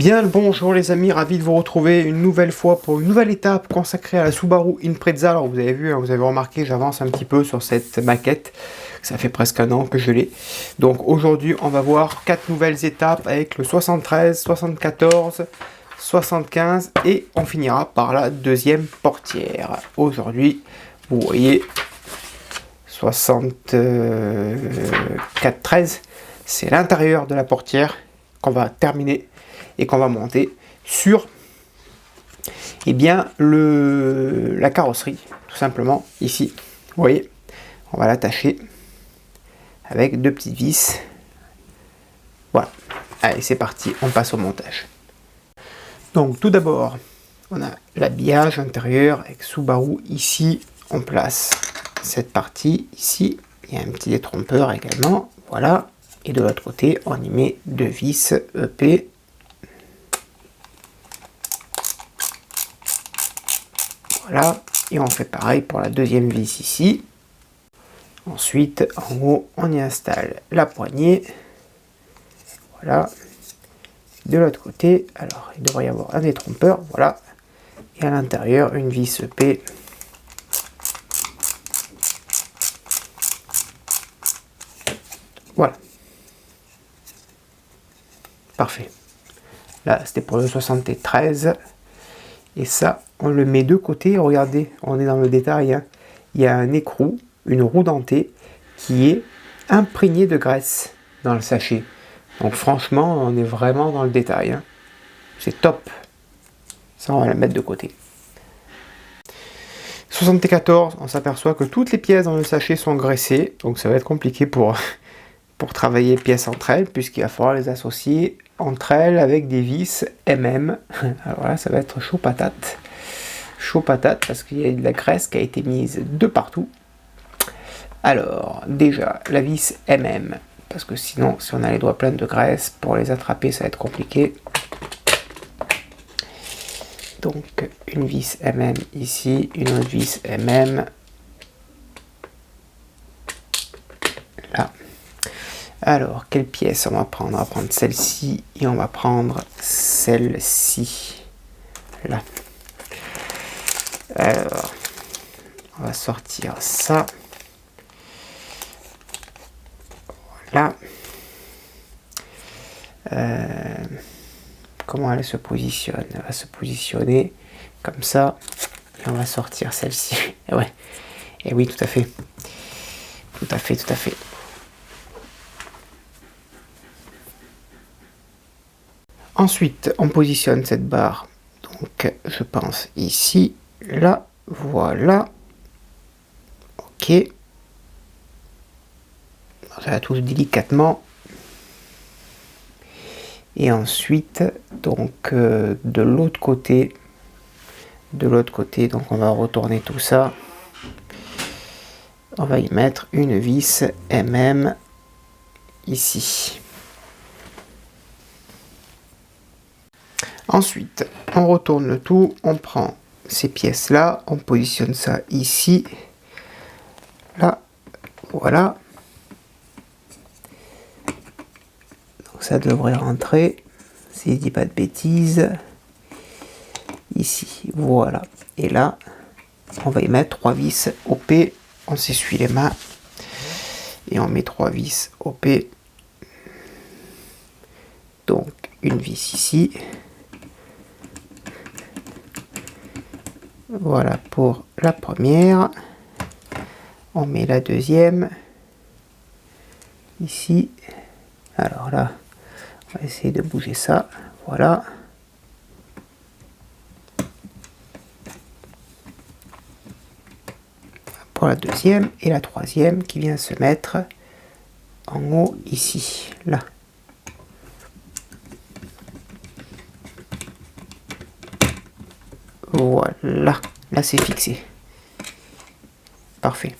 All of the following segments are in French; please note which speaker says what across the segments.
Speaker 1: Bien le bonjour les amis, ravi de vous retrouver une nouvelle fois pour une nouvelle étape consacrée à la Subaru Impreza. Alors vous avez vu, vous avez remarqué, j'avance un petit peu sur cette maquette. Ça fait presque un an que je l'ai. Donc aujourd'hui on va voir 4 nouvelles étapes avec le 73, 74, 75 et on finira par la deuxième portière. Aujourd'hui, vous voyez 64-13, c'est l'intérieur de la portière qu'on va terminer et qu'on va monter sur la carrosserie, tout simplement ici. Vous voyez, on va l'attacher avec deux petites vis. Voilà, allez c'est parti, on passe au montage. Donc tout d'abord, on a l'habillage intérieur avec Subaru. Ici, on place cette partie ici. Il y a un petit détrompeur également, voilà. Et de l'autre côté, on y met deux vis EP. Voilà, et on fait pareil pour la deuxième vis ici. Ensuite, en haut, on y installe la poignée. Voilà. De l'autre côté, alors il devrait y avoir un détrompeur, voilà. Et à l'intérieur, une vis EP. Voilà. Parfait. Là, c'était pour le 73. Et ça, on le met de côté. Regardez, on est dans le détail. Hein. Il y a un écrou, une roue dentée qui est imprégnée de graisse dans le sachet. Donc franchement, on est vraiment dans le détail. Hein. C'est top. Ça, on va le mettre de côté. 74, on s'aperçoit que toutes les pièces dans le sachet sont graissées. Donc ça va être compliqué pour travailler pièces entre elles, puisqu'il va falloir les associer entre elles avec des vis MM. Alors là, ça va être chaud patate. Chaud patate, parce qu'il y a de la graisse qui a été mise de partout. Alors, déjà, la vis MM, parce que sinon, si on a les doigts pleins de graisse, pour les attraper, ça va être compliqué. Donc, une vis MM ici, une autre vis MM. Là. Alors, quelle pièce on va prendre? On va prendre celle-ci et on va prendre celle-ci. Là. Alors, on va sortir ça. Voilà. Comment elle se positionne? Elle va se positionner comme ça. Et on va sortir celle-ci. Et ouais. Et oui, tout à fait. Tout à fait, tout à fait. Ensuite, on positionne cette barre, donc je pense ici, là, voilà. Ok. Ça va tout délicatement. Et ensuite, donc de l'autre côté, donc on va retourner tout ça. On va y mettre une vis MM ici. Ensuite, on retourne le tout, on prend ces pièces-là, on positionne ça ici, là, voilà. Donc ça devrait rentrer, si je dis pas de bêtises, ici, voilà. Et là, on va y mettre 3 vis OP, on s'essuie les mains, et on met 3 vis OP. Donc, une vis ici. Voilà pour la première. On met la deuxième ici. Alors là, on va essayer de bouger ça. Voilà. Pour la deuxième et la troisième qui vient se mettre en haut ici. Là. Voilà, là c'est fixé. Parfait.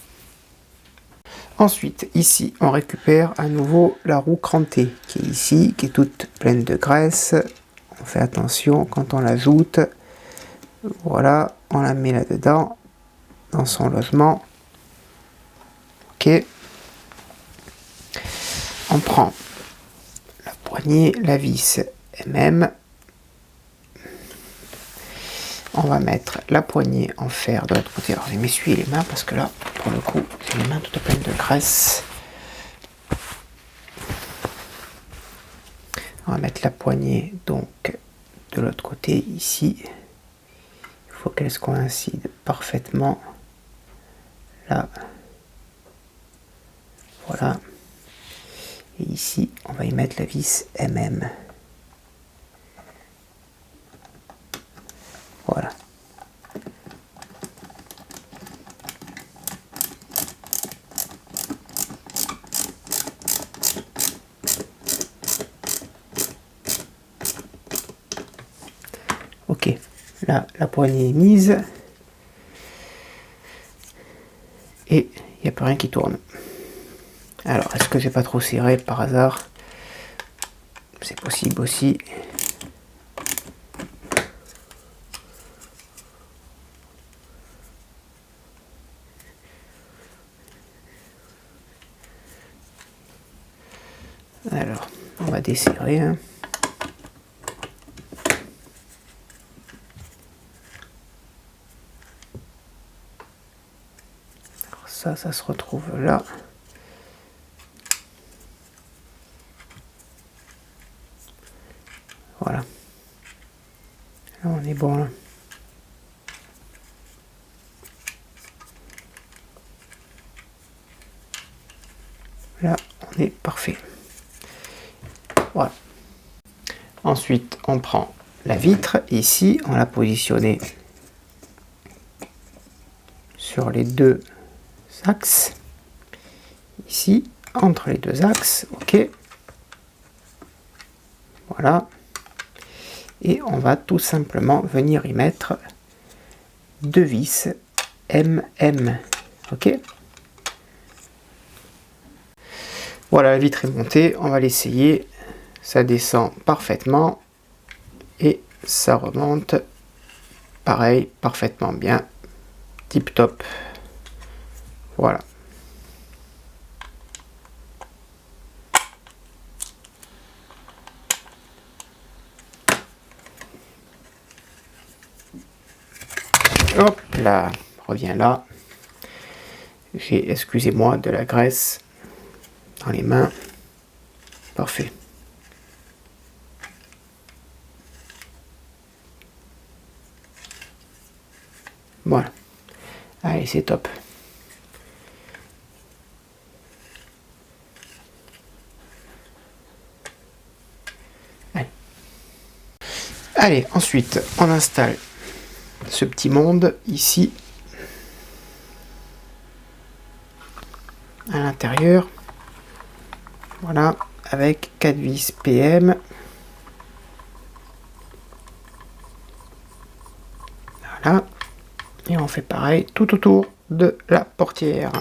Speaker 1: Ensuite, ici, on récupère à nouveau la roue crantée qui est ici, qui est toute pleine de graisse. On fait attention quand on l'ajoute. Voilà, on la met là-dedans, dans son logement. Ok. On prend la poignée, la vis MM. On va mettre la poignée en fer de l'autre côté. Alors je vais m'essuyer les mains parce que là, pour le coup, j'ai les mains toutes pleines de graisse. On va mettre la poignée donc de l'autre côté ici. Il faut qu'elle se coïncide parfaitement. Là. Voilà. Et ici, on va y mettre la vis MM. Voilà. Ok, là la poignée est mise et il n'y a plus rien qui tourne. Alors, est-ce que j'ai pas trop serré par hasard? C'est possible aussi. Alors, on va desserrer. Hein. Alors ça se retrouve là. Voilà. Là, on est bon là. Là, on est parfait. Voilà. Ensuite, on prend la vitre. Ici, on l'a positionnée sur les deux axes. Ici, entre les deux axes. Ok. Voilà. Et on va tout simplement venir y mettre deux vis MM. Ok. Voilà, la vitre est montée. On va l'essayer. Ça descend parfaitement. Et ça remonte. Pareil, parfaitement bien. Tip top. Voilà. Hop là, reviens là. J'ai, excusez-moi, de la graisse dans les mains. Parfait. Voilà. Allez, c'est top. Allez, ensuite, on installe ce petit monde ici à l'intérieur. Voilà, avec 4 vis PM. Voilà. Et on fait pareil tout autour de la portière.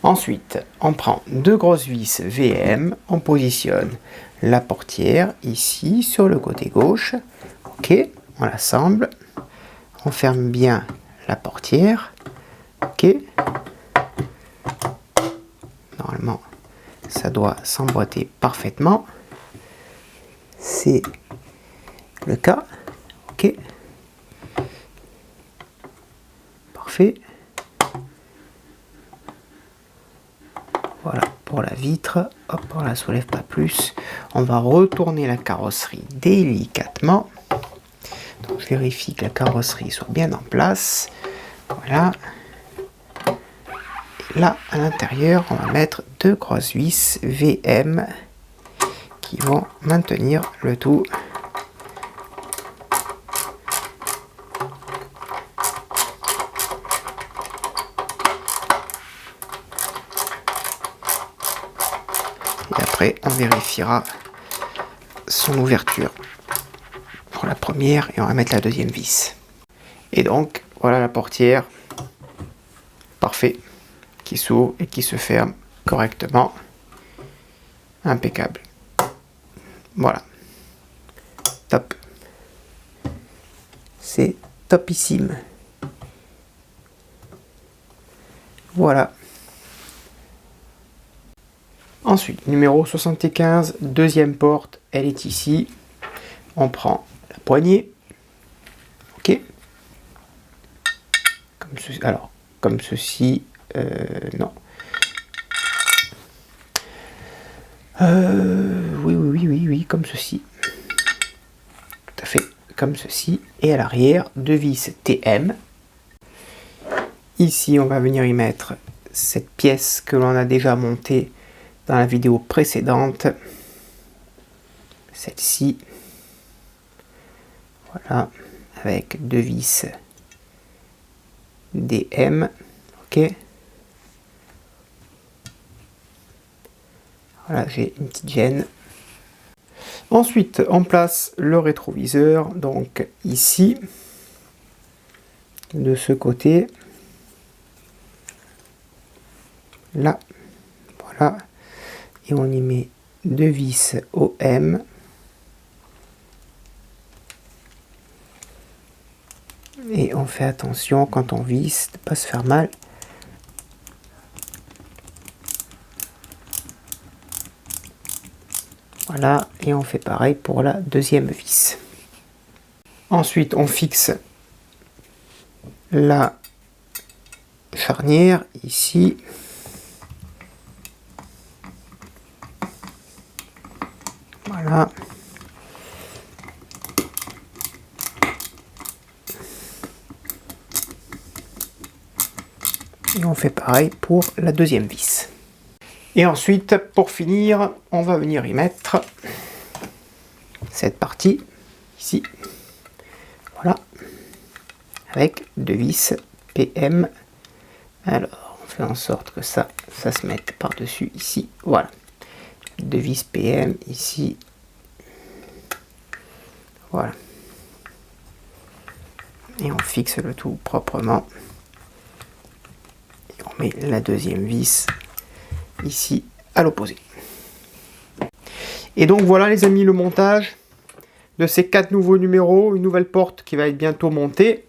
Speaker 1: Ensuite, on prend deux grosses vis VM, on positionne la portière ici sur le côté gauche. Ok, on l'assemble, on ferme bien la portière. Ok, normalement ça doit s'emboîter parfaitement. C'est le cas. Ok, parfait. Voilà pour la vitre. Hop, on la soulève pas plus. On va retourner la carrosserie délicatement. Donc, je vérifie que la carrosserie soit bien en place. Voilà. Et là, à l'intérieur, on va mettre deux grosses vis VM qui vont maintenir le tout. Et après, on vérifiera son ouverture pour la première et on va mettre la deuxième vis. Et donc, voilà la portière. Parfait. Qui s'ouvre et qui se ferme correctement. Impeccable. Voilà. Top. C'est topissime. Voilà. Ensuite, numéro 75, deuxième porte, elle est ici. On prend la poignée. ceci. Alors, comme ceci, non. Oui, comme ceci. Tout à fait, comme ceci. Et à l'arrière, 2 vis TM. Ici, on va venir y mettre cette pièce que l'on a déjà montée dans la vidéo précédente. Celle-ci. Voilà, avec 2 vis DM. Ok. Voilà, j'ai une petite gêne. Ensuite, on place le rétroviseur, donc ici, de ce côté, là, voilà, et on y met 2 vis OM. Et on fait attention quand on visse, de ne pas se faire mal. Voilà, et on fait pareil pour la deuxième vis. Ensuite, on fixe la charnière ici. Voilà. Et on fait pareil pour la deuxième vis. Et ensuite, pour finir, on va venir y mettre cette partie ici. Voilà. Avec 2 vis PM. Alors, on fait en sorte que ça se mette par-dessus ici. Voilà. 2 vis PM ici. Voilà. Et on fixe le tout proprement. Et on met la deuxième vis ici à l'opposé. Et donc voilà les amis, le montage de ces 4 nouveaux numéros, une nouvelle porte qui va être bientôt montée.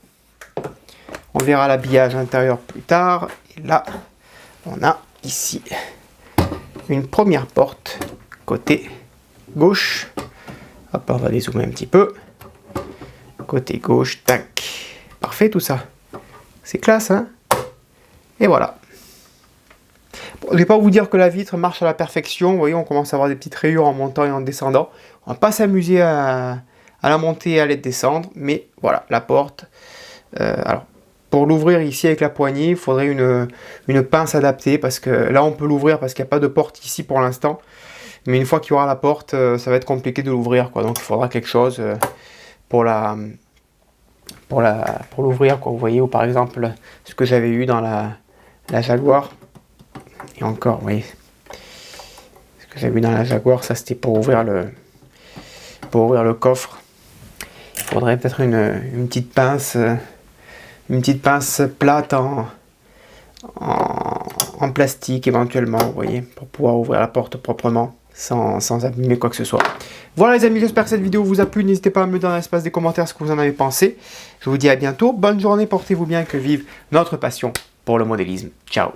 Speaker 1: On verra l'habillage intérieur plus tard. Et là, on a ici une première porte côté gauche. Hop, on va dézoomer un petit peu. Côté gauche, tac. Parfait tout ça. C'est classe, hein? Et voilà. Bon, je ne vais pas vous dire que la vitre marche à la perfection. Vous voyez, on commence à avoir des petites rayures en montant et en descendant. On va pas s'amuser à la monter et à la descendre. Mais voilà, la porte. Alors, pour l'ouvrir ici avec la poignée, il faudrait une pince adaptée. Parce que là, on peut l'ouvrir parce qu'il n'y a pas de porte ici pour l'instant. Mais une fois qu'il y aura la porte, ça va être compliqué de l'ouvrir, quoi. Donc, il faudra quelque chose pour l'ouvrir, quoi. Vous voyez, ou par exemple, ce que j'avais eu dans la Jaguar. Et encore, vous voyez, ce que j'avais vu dans la Jaguar, ça c'était pour ouvrir le coffre. Il faudrait peut-être une petite pince plate en plastique éventuellement, vous voyez, pour pouvoir ouvrir la porte proprement sans abîmer quoi que ce soit. Voilà les amis, j'espère que cette vidéo vous a plu. N'hésitez pas à me dire dans l'espace des commentaires ce que vous en avez pensé. Je vous dis à bientôt, bonne journée, portez-vous bien, que vive notre passion pour le modélisme. Ciao.